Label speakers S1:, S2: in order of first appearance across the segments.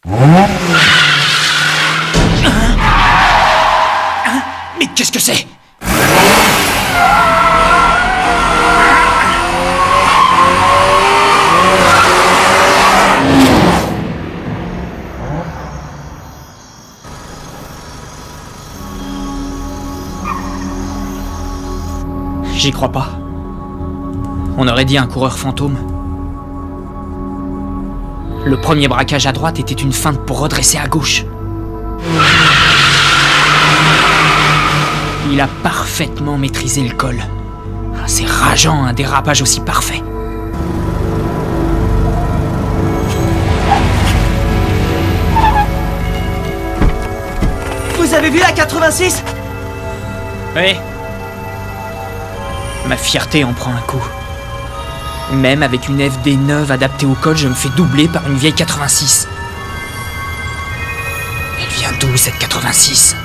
S1: Mais qu'est-ce que c'est? J'y crois pas. On aurait dit un coureur fantôme. Le premier braquage à droite était une feinte pour redresser à gauche. Il a parfaitement maîtrisé le col. C'est rageant, un dérapage aussi parfait.
S2: Vous avez vu la 86?
S1: Oui. Ma fierté en prend un coup. Même avec une FD neuve adaptée au col, je me fais doubler par une vieille 86. Elle vient d'où, cette 86?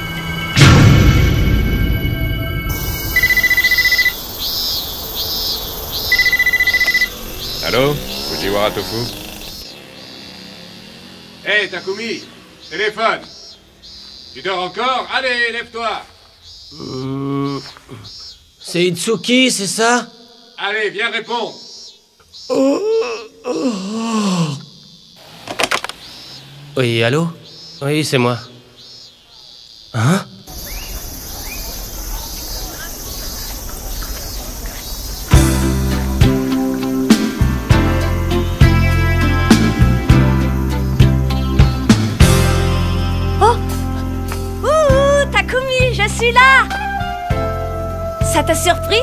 S3: Allô? Fujiwara Tofu?
S4: Hé, Takumi! Téléphone! Tu dors encore? Allez, lève-toi!
S2: C'est Itsuki, c'est ça?
S4: Allez, viens répondre!
S2: Oui, allô? Oui, c'est moi. Hein?
S5: Takumi, je suis là! Ça t'a surpris?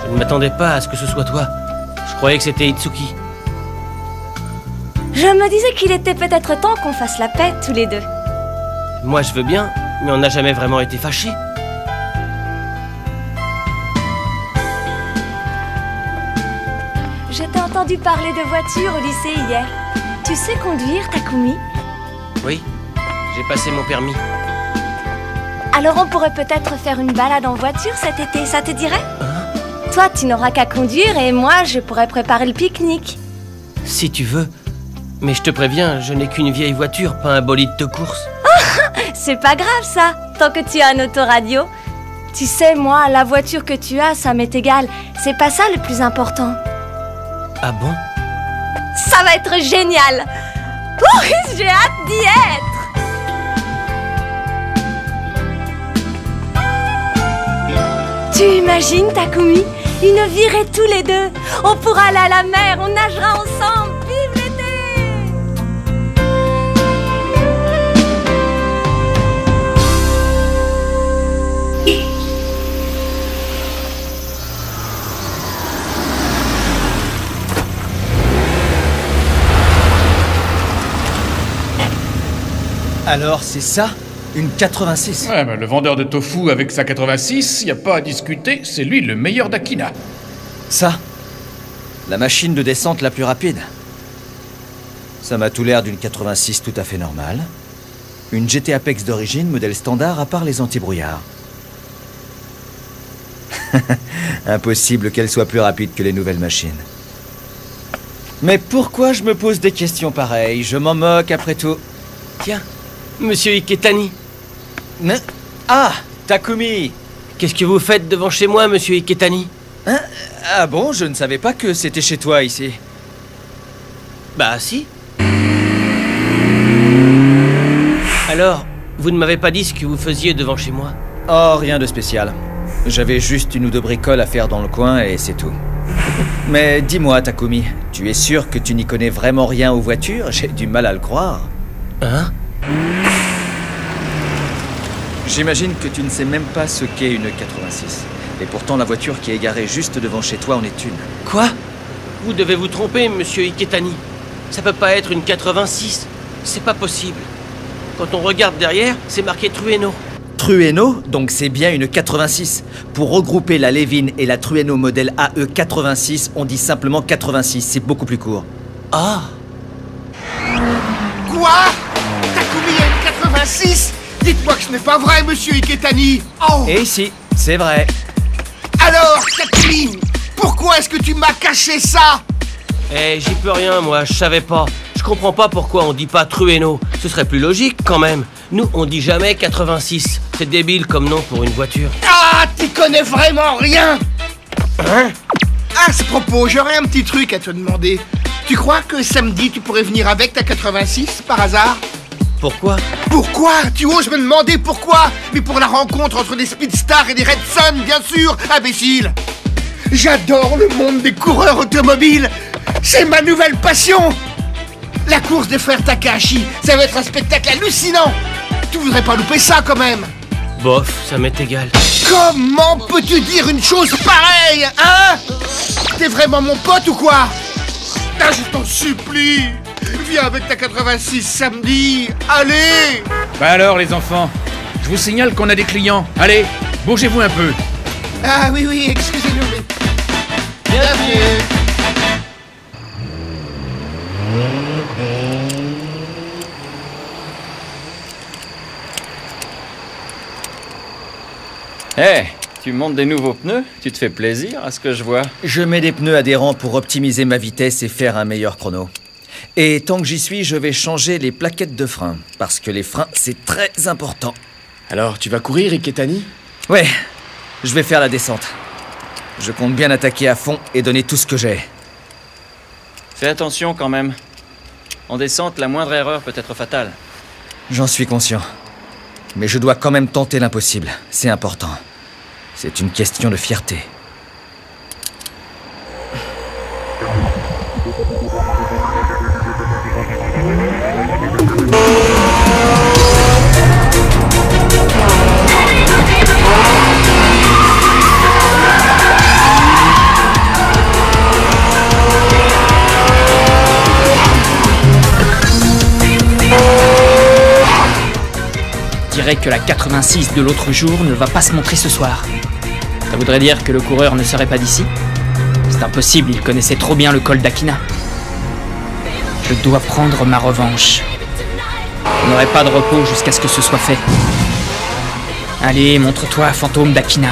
S2: Je ne m'attendais pas à ce que ce soit toi. Je croyais que c'était Itsuki.
S5: Je me disais qu'il était peut-être temps qu'on fasse la paix tous les deux.
S2: Moi, je veux bien, mais on n'a jamais vraiment été fâchés.
S5: Je t'ai entendu parler de voiture au lycée hier. Tu sais conduire, Takumi?
S2: Oui, j'ai passé mon permis.
S5: Alors on pourrait peut-être faire une balade en voiture cet été, ça te dirait?
S2: Hein?
S5: Toi, tu n'auras qu'à conduire et moi, je pourrais préparer le pique-nique.
S2: Si tu veux. Mais je te préviens, je n'ai qu'une vieille voiture, pas un bolide de course.
S5: C'est pas grave ça, tant que tu as un autoradio. Tu sais, moi, la voiture que tu as, ça m'est égal. C'est pas ça le plus important.
S2: Ah bon?
S5: Ça va être génial! Oh, j'ai hâte d'y être! Tu imagines, Takumi? Une virée tous les deux. On pourra aller à la mer, on nagera ensemble. Vive l'été!
S6: Alors, c'est ça? Une 86?
S7: Ouais, bah, le vendeur de tofu avec sa 86, y a pas à discuter, c'est lui le meilleur d'Akina.
S6: Ça? La machine de descente la plus rapide? Ça m'a tout l'air d'une 86 tout à fait normale. Une GT Apex d'origine, modèle standard à part les antibrouillards. Impossible qu'elle soit plus rapide que les nouvelles machines. Mais pourquoi je me pose des questions pareilles? Je m'en moque après tout.
S2: Tiens, Monsieur Iketani.
S6: Ah, Takumi!
S2: Qu'est-ce que vous faites devant chez moi, Monsieur Iketani?
S6: Hein? Ah bon, je ne savais pas que c'était chez toi ici.
S2: Bah si. Alors, vous ne m'avez pas dit ce que vous faisiez devant chez moi?
S6: Oh, rien de spécial. J'avais juste une ou deux bricoles à faire dans le coin et c'est tout. Mais dis-moi, Takumi, tu es sûr que tu n'y connais vraiment rien aux voitures? J'ai du mal à le croire.
S2: Hein?
S6: J'imagine que tu ne sais même pas ce qu'est une 86. Et pourtant, la voiture qui est garée juste devant chez toi en est une.
S2: Quoi? Vous devez vous tromper, Monsieur Iketani. Ça peut pas être une 86. C'est pas possible. Quand on regarde derrière, c'est marqué Trueno.
S6: Trueno? Donc c'est bien une 86. Pour regrouper la Levin et la Trueno modèle AE 86, on dit simplement 86. C'est beaucoup plus court.
S2: Ah!
S8: Quoi? Takumi a une 86? Dites-moi que ce n'est pas vrai, Monsieur Iketani! Oh!
S6: Et si, c'est vrai.
S8: Alors, Takumi, pourquoi est-ce que tu m'as caché ça?
S2: Eh, j'y peux rien, moi, je savais pas. Je comprends pas pourquoi on dit pas Trueno. Ce serait plus logique quand même. Nous, on dit jamais 86. C'est débile comme nom pour une voiture.
S8: Ah, t'y connais vraiment rien. Hein? À ce propos, j'aurais un petit truc à te demander. Tu crois que samedi, tu pourrais venir avec ta 86, par hasard?
S2: Pourquoi?
S8: Pourquoi? Tu oses me demander pourquoi? Mais pour la rencontre entre des Speedstars et des Red Sun, bien sûr, imbécile. J'adore le monde des coureurs automobiles. C'est ma nouvelle passion. La course des frères Takahashi, ça va être un spectacle hallucinant. Tu voudrais pas louper ça quand même?
S2: Bof, ça m'est égal.
S8: Comment peux-tu dire une chose pareille, hein? T'es vraiment mon pote ou quoi? Ah, je t'en supplie. Viens avec ta 86 samedi. Allez.
S7: Bah alors, les enfants, je vous signale qu'on a des clients. Allez, bougez-vous un peu.
S8: Ah oui, excusez-nous, mais... Bienvenue.
S6: Hé, tu montes des nouveaux pneus? Tu te fais plaisir à ce que je vois. Je mets des pneus adhérents pour optimiser ma vitesse et faire un meilleur chrono. Et tant que j'y suis, je vais changer les plaquettes de frein. Parce que les freins, c'est très important.
S9: Alors, tu vas courir, Iketani?
S6: Ouais, je vais faire la descente. Je compte bien attaquer à fond et donner tout ce que j'ai. Fais attention quand même. En descente, la moindre erreur peut être fatale. J'en suis conscient. Mais je dois quand même tenter l'impossible. C'est important. C'est une question de fierté.
S1: Je dirais que la 86 de l'autre jour ne va pas se montrer ce soir. Ça voudrait dire que le coureur ne serait pas d'ici? C'est impossible, il connaissait trop bien le col d'Akina. Je dois prendre ma revanche. Je n'aurai pas de repos jusqu'à ce que ce soit fait. Allez, montre-toi, fantôme d'Akina.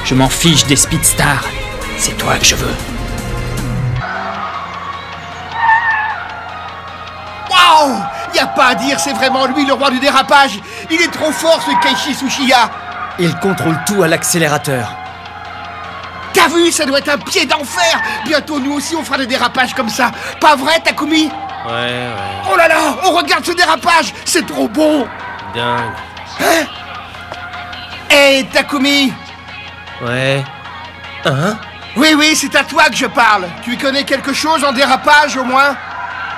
S1: Je m'en fiche des Speedstars. C'est toi que je veux.
S8: Waouh! Y a pas à dire, c'est vraiment lui le roi du dérapage. Il est trop fort, ce Keiichi Tsuchiya.
S6: Il contrôle tout à l'accélérateur.
S8: T'as vu, ça doit être un pied d'enfer. Bientôt, nous aussi, on fera des dérapages comme ça. Pas vrai, Takumi?
S2: Ouais.
S8: Oh là là, on regarde ce dérapage. C'est trop bon.
S2: Dingue.
S8: Hein? Hé, Takumi.
S2: Ouais. Hein?
S8: Oui, c'est à toi que je parle. Tu y connais quelque chose en dérapage, au moins?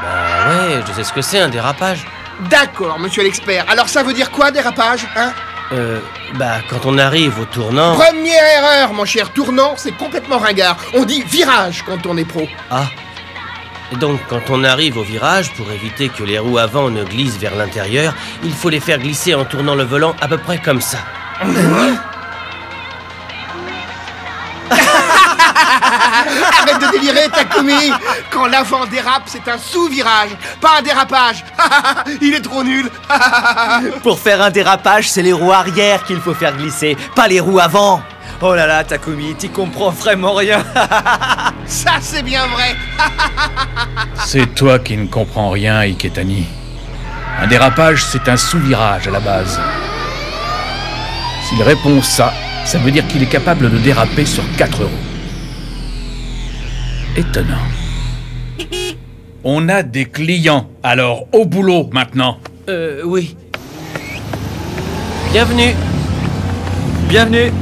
S2: Bah ouais, je sais ce que c'est un dérapage.
S8: D'accord, monsieur l'expert. Alors ça veut dire quoi, dérapage, hein?
S2: Bah quand on arrive au tournant...
S8: Première erreur, mon cher. Tournant, c'est complètement ringard. On dit virage quand on est pro.
S6: Ah.
S2: Et donc quand on arrive au virage, pour éviter que les roues avant ne glissent vers l'intérieur, il faut les faire glisser en tournant le volant à peu près comme ça.
S8: Arrête de délirer, Takumi. Quand l'avant dérape, c'est un sous-virage, pas un dérapage. Il est trop nul.
S6: Pour faire un dérapage, c'est les roues arrière qu'il faut faire glisser, pas les roues avant. Oh là là, Takumi, t'y comprends vraiment rien.
S8: Ça, c'est bien vrai.
S7: C'est toi qui ne comprends rien, Iketani. Un dérapage, c'est un sous-virage à la base. S'il répond ça, ça veut dire qu'il est capable de déraper sur 4 roues. Étonnant. On a des clients, alors au boulot maintenant.
S2: Oui. Bienvenue.
S6: Bienvenue.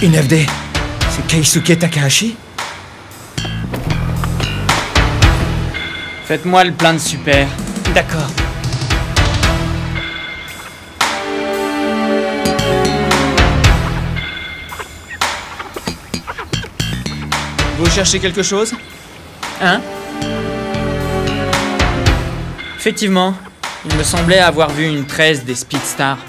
S6: Une FD. C'est Keisuke Takahashi?
S1: Faites-moi le plein de super.
S2: D'accord.
S1: Vous cherchez quelque chose? Hein? Effectivement, il me semblait avoir vu une 13 des Speedstars.